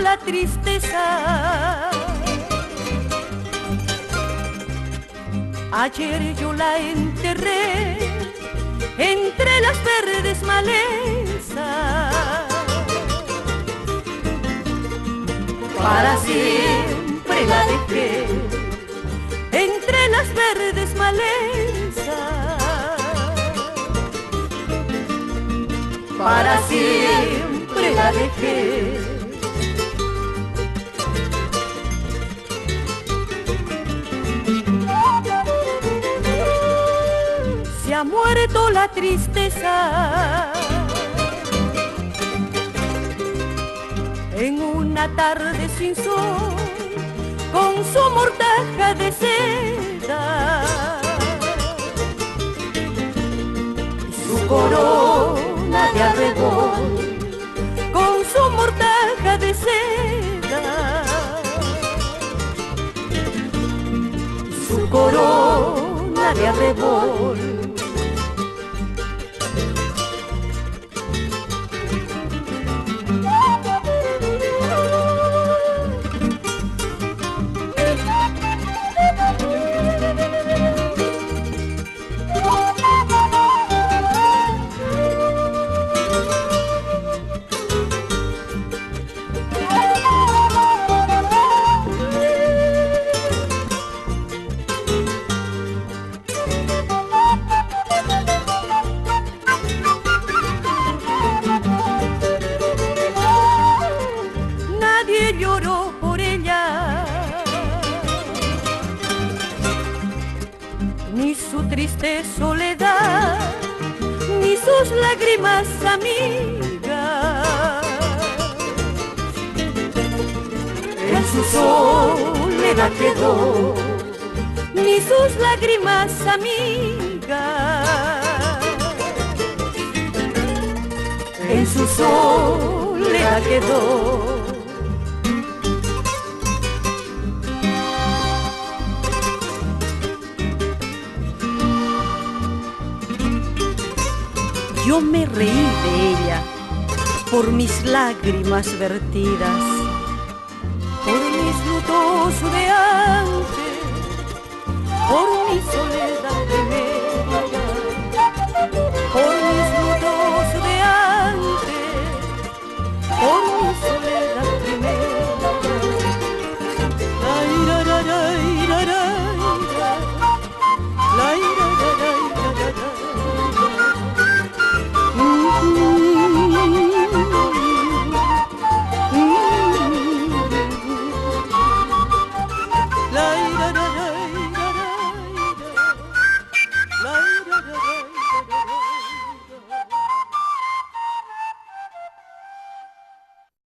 la tristeza. Ayer yo la enterré entre las verdes malezas. Para siempre la dejé entre las verdes malezas. Para siempre la dejé. Se ha muerto la tristeza en una tarde sin sol, con su mortaja de seda y su corona de arrebol, con su mortaja de seda y su corona de arrebol. Lloró por ella, ni su triste soledad, ni sus lágrimas amigas. En su soledad quedó, ni sus lágrimas amigas. En su soledad quedó. Yo me reí de ella por mis lágrimas vertidas, por mis lutos